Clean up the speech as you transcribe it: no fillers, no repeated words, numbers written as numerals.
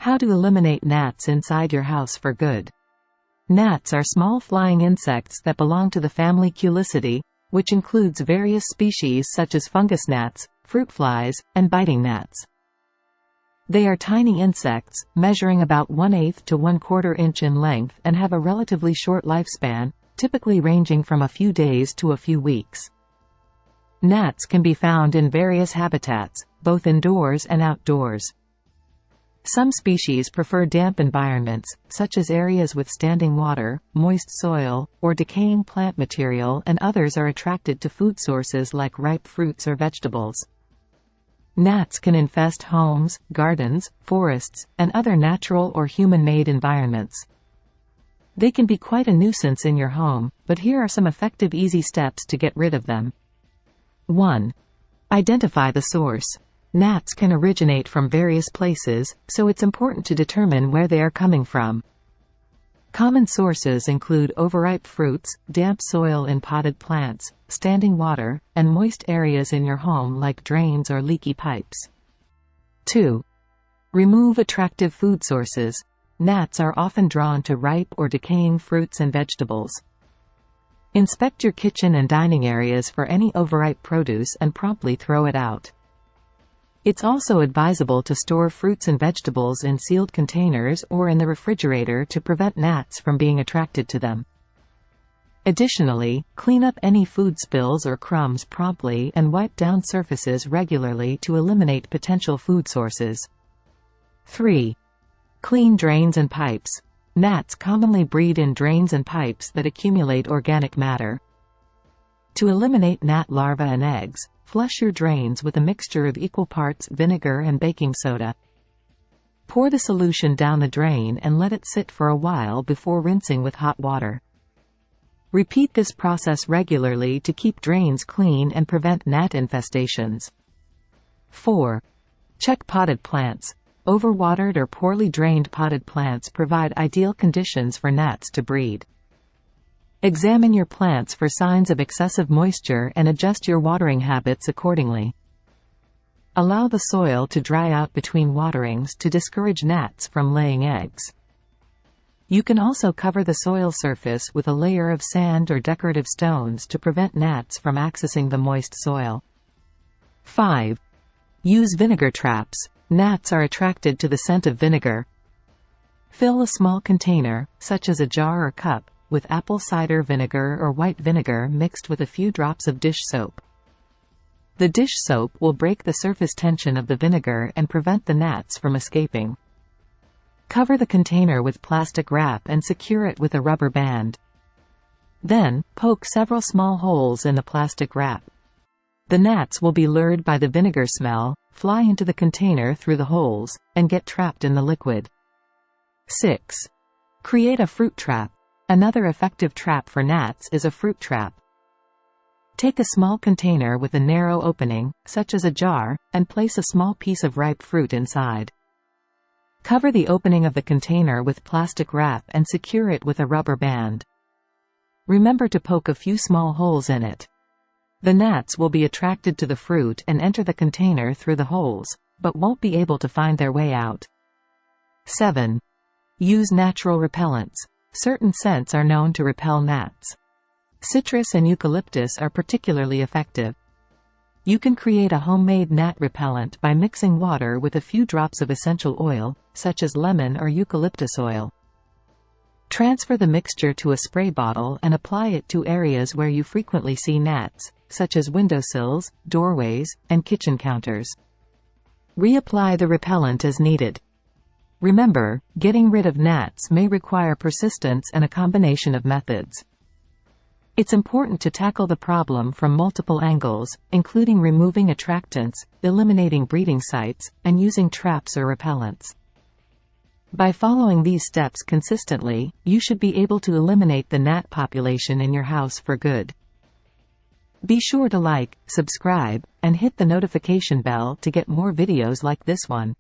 How to eliminate gnats inside your house for good. Gnats are small flying insects that belong to the family Culicidae, which includes various species such as fungus gnats, fruit flies, and biting gnats. They are tiny insects, measuring about 1/8 to 1/4 inch in length and have a relatively short lifespan, typically ranging from a few days to a few weeks. Gnats can be found in various habitats, both indoors and outdoors. Some species prefer damp environments, such as areas with standing water, moist soil, or decaying plant material, and others are attracted to food sources like ripe fruits or vegetables. Gnats can infest homes, gardens, forests, and other natural or human-made environments. They can be quite a nuisance in your home, but here are some effective easy steps to get rid of them. 1. Identify the source. Gnats can originate from various places, so it's important to determine where they are coming from. Common sources include overripe fruits, damp soil in potted plants, standing water, and moist areas in your home like drains or leaky pipes. 2. Remove attractive food sources. Gnats are often drawn to ripe or decaying fruits and vegetables. Inspect your kitchen and dining areas for any overripe produce and promptly throw it out. It's also advisable to store fruits and vegetables in sealed containers or in the refrigerator to prevent gnats from being attracted to them. Additionally, clean up any food spills or crumbs promptly and wipe down surfaces regularly to eliminate potential food sources. 3. Clean drains and pipes. Gnats commonly breed in drains and pipes that accumulate organic matter. To eliminate gnat larvae and eggs, flush your drains with a mixture of equal parts vinegar and baking soda. Pour the solution down the drain and let it sit for a while before rinsing with hot water. Repeat this process regularly to keep drains clean and prevent gnat infestations. 4. Check potted plants. Overwatered or poorly drained potted plants provide ideal conditions for gnats to breed. Examine your plants for signs of excessive moisture and adjust your watering habits accordingly. Allow the soil to dry out between waterings to discourage gnats from laying eggs. You can also cover the soil surface with a layer of sand or decorative stones to prevent gnats from accessing the moist soil. 5. Use vinegar traps. Gnats are attracted to the scent of vinegar. Fill a small container, such as a jar or cup, with apple cider vinegar or white vinegar mixed with a few drops of dish soap. The dish soap will break the surface tension of the vinegar and prevent the gnats from escaping. Cover the container with plastic wrap and secure it with a rubber band. Then, poke several small holes in the plastic wrap. The gnats will be lured by the vinegar smell, fly into the container through the holes, and get trapped in the liquid. 6. Create a fruit trap. Another effective trap for gnats is a fruit trap. Take a small container with a narrow opening, such as a jar, and place a small piece of ripe fruit inside. Cover the opening of the container with plastic wrap and secure it with a rubber band. Remember to poke a few small holes in it. The gnats will be attracted to the fruit and enter the container through the holes, but won't be able to find their way out. 7. Use natural repellents. Certain scents are known to repel gnats. Citrus and eucalyptus are particularly effective. You can create a homemade gnat repellent by mixing water with a few drops of essential oil, such as lemon or eucalyptus oil. Transfer the mixture to a spray bottle and apply it to areas where you frequently see gnats, such as windowsills, doorways, and kitchen counters. Reapply the repellent as needed. Remember, getting rid of gnats may require persistence and a combination of methods. It's important to tackle the problem from multiple angles, including removing attractants, eliminating breeding sites, and using traps or repellents. By following these steps consistently, you should be able to eliminate the gnat population in your house for good. Be sure to like, subscribe, and hit the notification bell to get more videos like this one.